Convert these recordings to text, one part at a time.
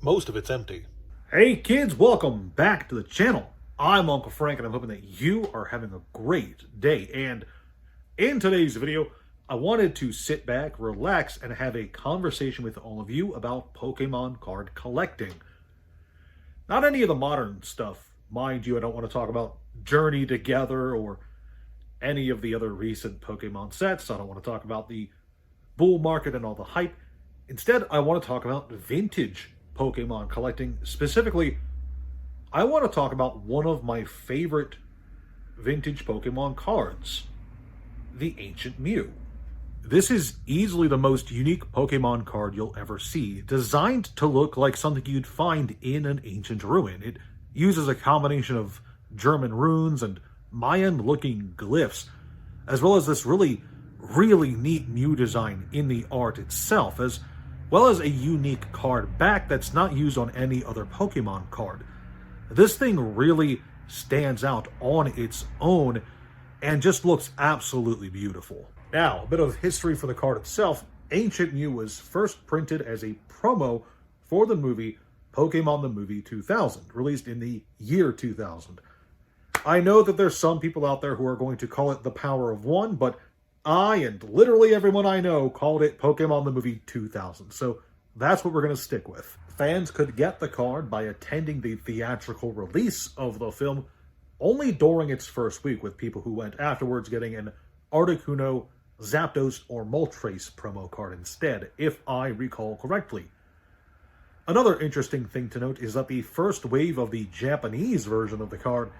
Most of it's empty. Hey kids, welcome back to the channel. I'm Uncle Frank and I'm hoping that you are having a great day. And in today's video, I wanted to sit back, relax, and have a conversation with all of you about Pokemon card collecting. Not any of the modern stuff. Mind you, I don't want to talk about Journey Together or any of the other recent Pokemon sets. I don't want to talk about the bull market and all the hype. Instead, I want to talk about vintage Pokemon collecting. Specifically, I want to talk about one of my favorite vintage Pokemon cards, the Ancient Mew. This is easily the most unique Pokemon card you'll ever see, designed to look like something you'd find in an ancient ruin. It uses a combination of German runes and Mayan-looking glyphs, as well as this really neat Mew design in the art itself, as well as a unique card back that's not used on any other Pokemon card. This thing really stands out on its own and just looks absolutely beautiful. Now, a bit of history for the card itself. Ancient Mew was first printed as a promo for the movie Pokemon the Movie 2000, released in the year 2000. I know that there's some people out there who are going to call it the Power of One, but I and literally everyone I know called it Pokemon the Movie 2000, so that's what we're going to stick with. Fans could get the card by attending the theatrical release of the film only during its first week, with people who went afterwards getting an Articuno, Zapdos, or Moltres promo card instead, if I recall correctly. Another interesting thing to note is that the first wave of the Japanese version of the card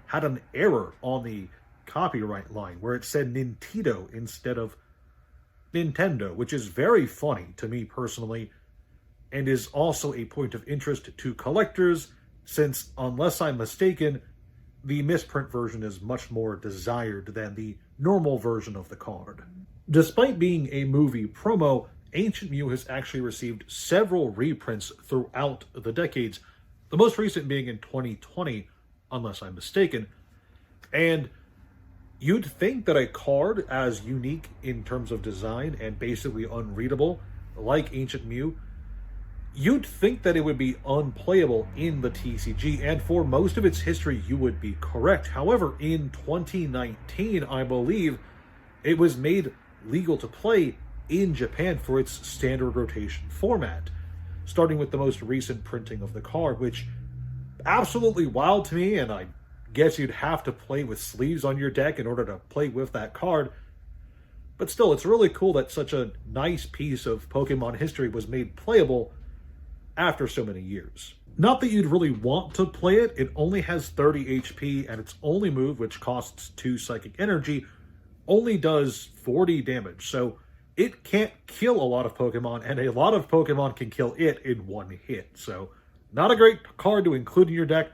had an error on the copyright line where it said Nintendo instead of Nintendo, which is very funny to me personally, and is also a point of interest to collectors, since, unless I'm mistaken, the misprint version is much more desired than the normal version of the card. Despite being a movie promo, Ancient Mew has actually received several reprints throughout the decades, the most recent being in 2020, unless I'm mistaken. And you'd think that a card as unique in terms of design and basically unreadable, like Ancient Mew, you'd think that it would be unplayable in the TCG, and for most of its history, you would be correct. However, in 2019, I believe, it was made legal to play in Japan for its standard rotation format, starting with the most recent printing of the card, which absolutely wild to me, and I guess you'd have to play with sleeves on your deck in order to play with that card. But still, it's really cool that such a nice piece of Pokemon history was made playable after so many years. Not that you'd really want to play it, it only has 30 HP, and its only move, which costs 2 Psychic Energy, only does 40 damage, so it can't kill a lot of Pokemon, and a lot of Pokemon can kill it in one hit. So, not a great card to include in your deck,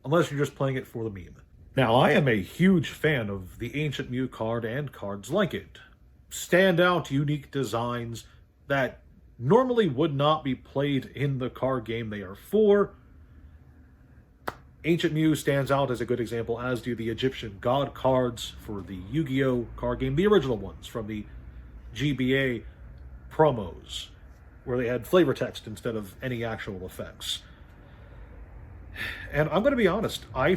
unless you're just playing it for the meme. Now, I am a huge fan of the Ancient Mew card and cards like it. Standout, unique designs that normally would not be played in the card game they are for. Ancient Mew stands out as a good example, as do the Egyptian God cards for the Yu-Gi-Oh! Card game, the original ones from the GBA promos, where they had flavor text instead of any actual effects. And I'm going to be honest, I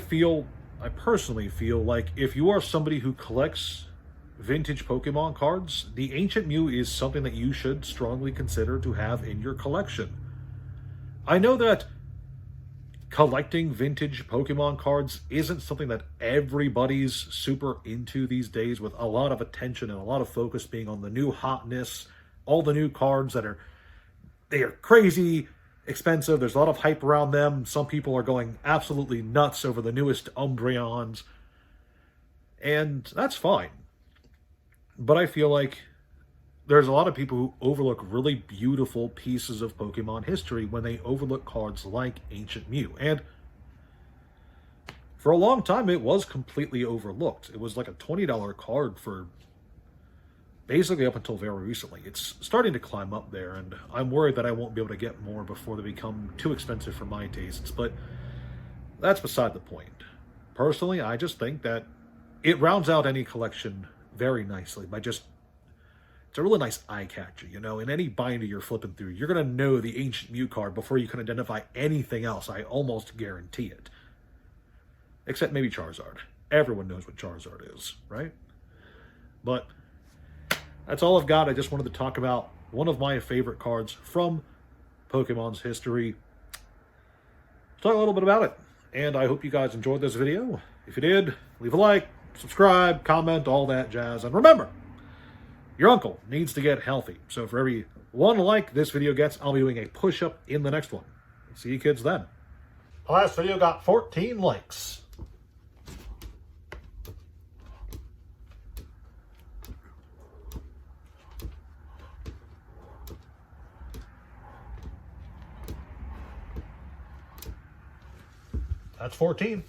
personally feel like if you are somebody who collects vintage Pokemon cards, the Ancient Mew is something that you should strongly consider to have in your collection. I know that collecting vintage Pokemon cards isn't something that everybody's super into these days, with a lot of attention and a lot of focus being on the new hotness, all the new cards they are crazy expensive. There's a lot of hype around them. Some people are going absolutely nuts over the newest Umbreons, and that's fine. But I feel like there's a lot of people who overlook really beautiful pieces of Pokemon history when they overlook cards like Ancient Mew. And for a long time, it was completely overlooked. It was like a $20 card for basically up until very recently. It's starting to climb up there, and I'm worried that I won't be able to get more before they become too expensive for my tastes, but that's beside the point. Personally, I just think that it rounds out any collection very nicely by just it's a really nice eye catcher, you know. In any binder you're flipping through, you're going to know the Ancient Mew card before you can identify anything else. I almost guarantee it. Except maybe Charizard. Everyone knows what Charizard is, right? But that's all I've got. I just wanted to talk about one of my favorite cards from Pokemon's history. Talk a little bit about it. And I hope you guys enjoyed this video. If you did, leave a like, subscribe, comment, all that jazz. And remember, your uncle needs to get healthy. So for every one like this video gets, I'll be doing a push-up in the next one. See you kids then. The last video got 14 likes. That's 14.